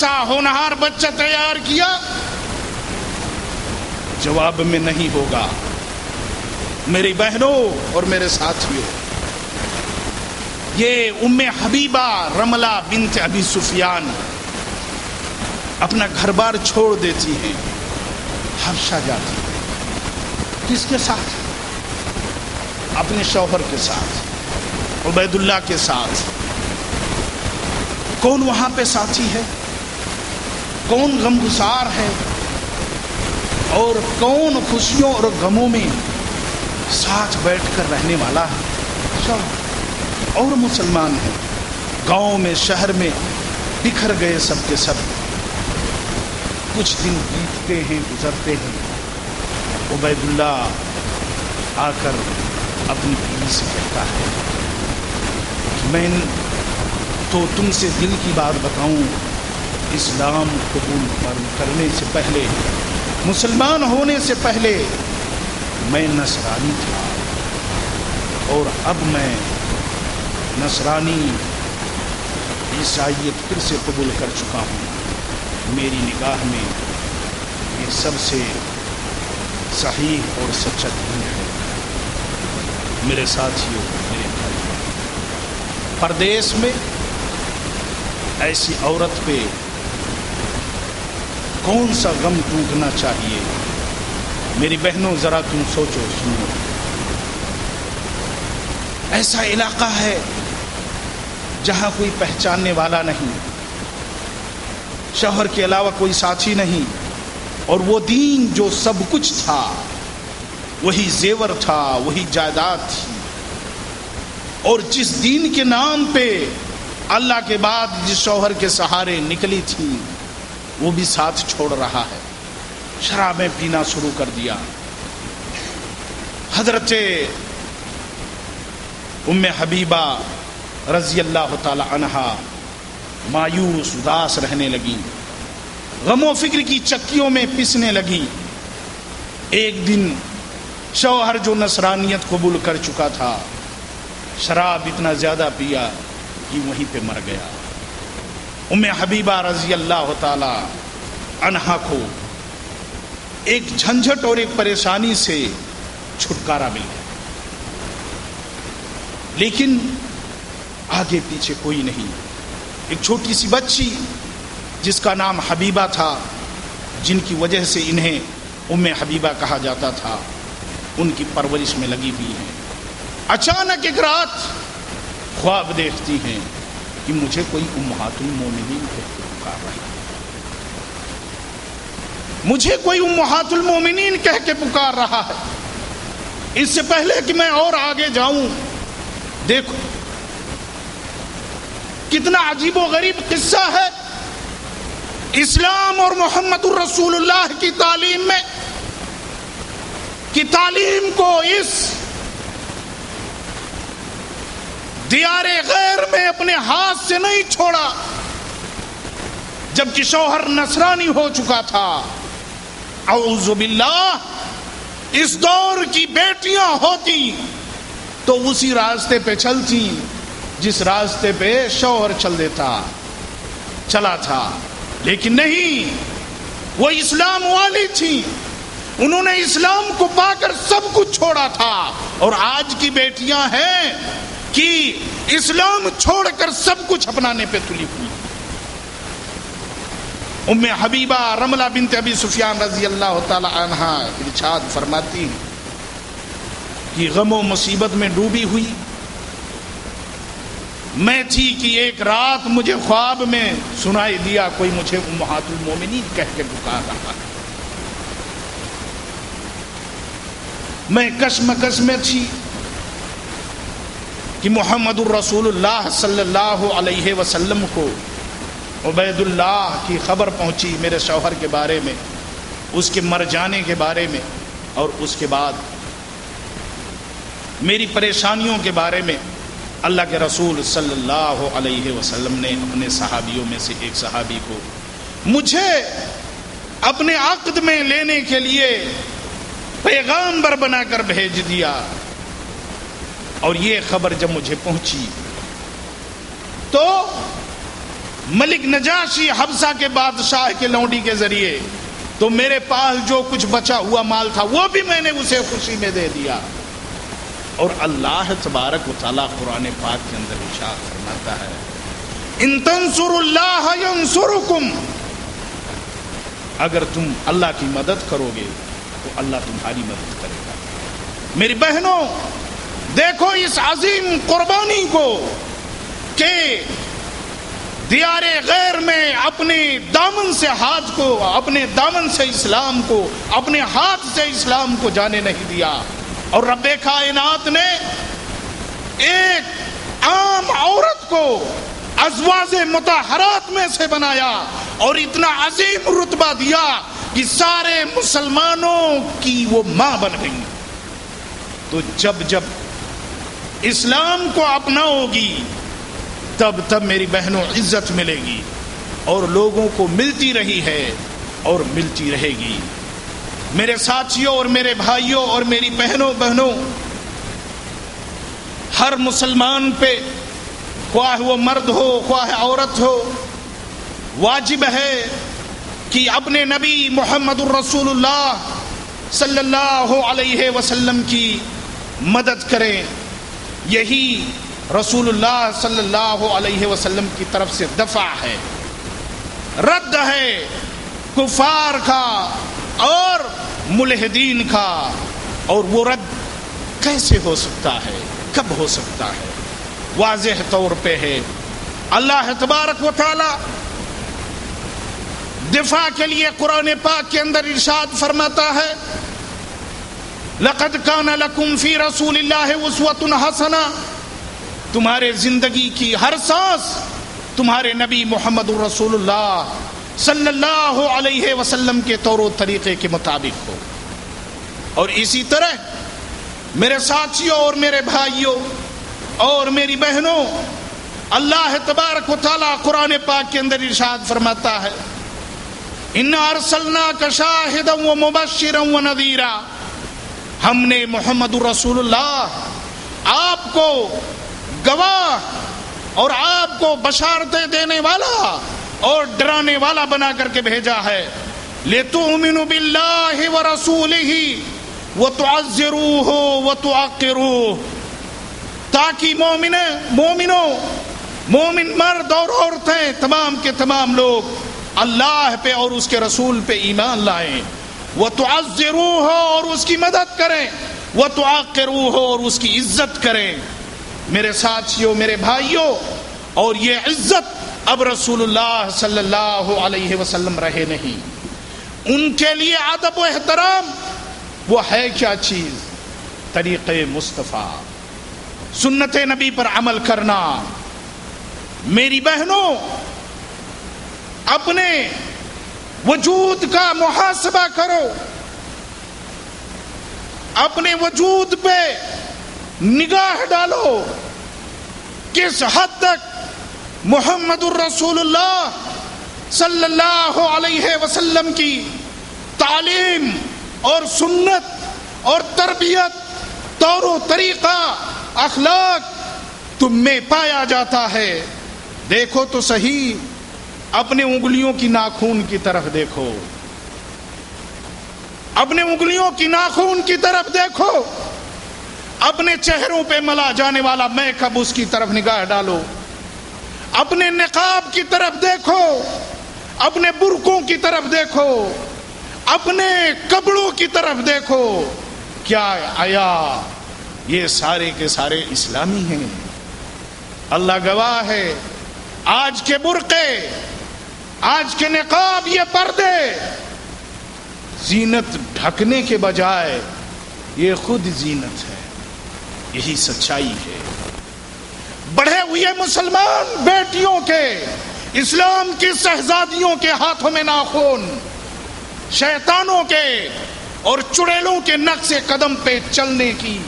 ایسا ہونہار بچہ تیار کیا؟ جواب میں نہیں ہوگا۔ میری بہنوں اور میرے ساتھیوں، یہ ام حبیبہ رملہ بنت ابی سفیان اپنا گھر بار چھوڑ دیتی ہیں، حبشہ جاتی ہیں۔ کس کے ساتھ؟ اپنے شوہر کے ساتھ، عبید اللہ کے ساتھ۔ کون وہاں پہ ساتھی ہے؟ کون غمگسار ہے؟ اور کون خوشیوں اور غموں میں ساتھ بیٹھ کر رہنے والا ہے؟ شوہر اور مسلمان ہیں، گاؤں میں شہر میں بکھر گئے سب کے سب۔ کچھ دن بیتتے ہیں، گزرتے ہیں، عبید اللہ آ کر اپنی بیوی سے کہتا ہے کہ میں تو تم سے دل کی بات بتاؤں، اسلام قبول کرنے سے پہلے، مسلمان ہونے سے پہلے میں نصرانی تھا، اور اب میں نصرانی عیسائیت پھر سے قبول کر چکا ہوں۔ میری نگاہ میں یہ سب سے صحیح اور سچا دین ہے۔ میرے ساتھیوں، میرے بھائیوں، پردیس میں ایسی عورت پہ کون سا غم ٹوٹنا چاہیے؟ میری بہنوں ذرا تم سوچو، سنو۔ ایسا علاقہ ہے جہاں کوئی پہچاننے والا نہیں، شوہر کے علاوہ کوئی ساتھی نہیں، اور وہ دین جو سب کچھ تھا، وہی زیور تھا، وہی جائیداد تھی، اور جس دین کے نام پہ اللہ کے بعد جس شوہر کے سہارے نکلی تھی، وہ بھی ساتھ چھوڑ رہا ہے، شرابیں پینا شروع کر دیا۔ حضرت ام حبیبہ رضی اللہ تعالی عنہا مایوس اداس رہنے لگی، غم و فکر کی چکیوں میں پسنے لگی۔ ایک دن شوہر جو نصرانیت قبول کر چکا تھا، شراب اتنا زیادہ پیا کہ وہیں پہ مر گیا۔ ام حبیبہ رضی اللہ تعالی عنہا کو ایک جھنجھٹ اور ایک پریشانی سے چھٹکارا مل گیا، لیکن آگے پیچھے کوئی نہیں۔ ایک چھوٹی سی بچی جس کا نام حبیبہ تھا، جن کی وجہ سے انہیں ام حبیبہ کہا جاتا تھا، ان کی پرورش میں لگی ہوئی ہیں۔ اچانک ایک رات خواب دیکھتی ہیں کہ مجھے کوئی امہات المومنین کہہ کے پکار رہا ہے، مجھے کوئی امہات المومنین کہہ کے پکار رہا ہے۔ اس سے پہلے کہ میں اور آگے جاؤں، دیکھو کتنا عجیب و غریب قصہ ہے۔ اسلام اور محمد الرسول اللہ کی تعلیم میں، کی تعلیم کو اس دیار غیر میں اپنے ہاتھ سے نہیں چھوڑا۔ جبکہ شوہر نصرانی ہو چکا تھا، اعوذ باللہ، اس دور کی بیٹیاں ہوتی تو اسی راستے پہ چلتی جس راستے پہ شوہر چلا تھا، لیکن نہیں، وہ اسلام والی تھی، انہوں نے اسلام کو پا کر سب کچھ چھوڑا تھا۔ اور آج کی بیٹیاں ہیں کہ اسلام چھوڑ کر سب کچھ اپنانے پہ تلی ہوئی۔ ام حبیبہ رملہ بنت ابی سفیان رضی اللہ تعالی عنہا ارشاد فرماتی کہ غم و مصیبت میں ڈوبی ہوئی میں تھی کہ ایک رات مجھے خواب میں سنائی دیا کوئی مجھے امہات المومنین کہہ کے پکار رہا ہے۔ میں کشمکش میں تھی کہ محمد الرسول اللہ صلی اللہ علیہ وسلم کو عبید اللہ کی خبر پہنچی میرے شوہر کے بارے میں، اس کے مر جانے کے بارے میں، اور اس کے بعد میری پریشانیوں کے بارے میں۔ اللہ کے رسول صلی اللہ علیہ وسلم نے اپنے صحابیوں میں سے ایک صحابی کو مجھے اپنے عقد میں لینے کے لیے پیغامبر بنا کر بھیج دیا، اور یہ خبر جب مجھے پہنچی تو ملک نجاشی حبشہ کے بادشاہ کے لونڈی کے ذریعے، تو میرے پاس جو کچھ بچا ہوا مال تھا وہ بھی میں نے اسے خوشی میں دے دیا۔ اور اللہ تبارک و تعالیٰ قرآن پاک کے اندر ارشاد فرماتا ہے ان تنصروا اللہ ینصرکم، اگر تم اللہ کی مدد کرو گے تو اللہ تمہاری مدد کرے گا۔ میری بہنوں، دیکھو اس عظیم قربانی کو کہ دیار غیر میں اپنے دامن سے ہاتھ کو، اپنے دامن سے اسلام کو، اپنے ہاتھ سے اسلام کو جانے نہیں دیا، اور رب کائنات نے ایک عام عورت کو ازواج مطہرات میں سے بنایا اور اتنا عظیم رتبہ دیا کہ سارے مسلمانوں کی وہ ماں بن گئی۔ تو جب جب اسلام کو اپناؤ گی تب تب میری بہنوں عزت ملے گی، اور لوگوں کو ملتی رہی ہے اور ملتی رہے گی۔ میرے ساتھیوں اور میرے بھائیوں اور میری بہنوں، ہر مسلمان پہ، خواہ وہ مرد ہو خواہ عورت ہو، واجب ہے کہ اپنے نبی محمد الرسول اللہ صلی اللہ علیہ وسلم کی مدد کریں۔ یہی رسول اللہ صلی اللہ علیہ وسلم کی طرف سے دفع ہے، رد ہے کفار کا اور ملحدین کا۔ اور وہ رد کیسے ہو سکتا ہے، کب ہو سکتا ہے؟ واضح طور پہ ہے، اللہ تبارک و تعالی دفاع کے لیے قرآن پاک کے اندر ارشاد فرماتا ہے لَقَدْ كَانَ لَكُمْ فِي رَسُولِ اللَّهِ أُسْوَةٌ حَسَنَةٌ، تمہارے زندگی کی ہر سانس تمہارے نبی محمد الرسول اللہ صلی اللہ علیہ وسلم کے طور و طریقے کے مطابق ہو۔ اور اسی طرح میرے ساتھیوں اور میرے بھائیوں اور میری بہنوں، اللہ تبارک و تعالیٰ قرآن پاک کے اندر ارشاد فرماتا ہے اِنَّا أَرْسَلْنَاكَ شَاهِدًا وَمُبَشِّرًا وَنَذِيرًا، ہم نے محمد الرسول اللہ آپ کو گواہ اور آپ کو بشارتیں دینے والا اور ڈرانے والا بنا کر کے بھیجا ہے۔ لِتُؤْمِنُوا بِاللَّهِ وَرَسُولِهِ وَتُعَزِّرُوهُ وَتُعَقِّرُوهُ، تاکہ مومن مرد اور عورتیں تمام کے تمام لوگ اللہ پہ اور اس کے رسول پہ ایمان لائیں، وَتُعَزِّرُوهُ اور اس کی مدد کریں، وَتُعَقِّرُوهُ اور اس کی عزت کریں۔ میرے ساتھیوں میرے بھائیوں، اور یہ عزت اب رسول اللہ صلی اللہ علیہ وسلم رہے نہیں۔ ان کے لیے ادب و احترام وہ ہے کیا چیز؟ طریقہ مصطفیٰ، سنت نبی پر عمل کرنا۔ میری بہنوں، اپنے وجود کا محاسبہ کرو، اپنے وجود پہ نگاہ ڈالو، کس حد تک محمد الرسول اللہ صلی اللہ علیہ وسلم کی تعلیم اور سنت اور تربیت، طور و طریقہ، اخلاق تم میں پایا جاتا ہے۔ دیکھو تو صحیح، اپنے انگلیوں کی ناخون کی طرف دیکھو، اپنے انگلیوں کی ناخون کی طرف دیکھو، اپنے چہروں پہ ملا جانے والا میک اپ اس کی طرف نگاہ ڈالو، اپنے نقاب کی طرف دیکھو، اپنے برقعوں کی طرف دیکھو، اپنے کپڑوں کی طرف دیکھو، کیا آیا یہ سارے کے سارے اسلامی ہیں؟ اللہ گواہ ہے، آج کے برقعے، آج کے نقاب، یہ پردے زینت ڈھکنے کے بجائے یہ خود زینت ہے۔ یہی سچائی ہے۔ بڑھے ہوئے مسلمان بیٹیوں کے، اسلام کی شہزادیوں کے ہاتھوں میں ناخن، شیطانوں کے اور چڑیلوں کے نقش قدم پہ چلنے کی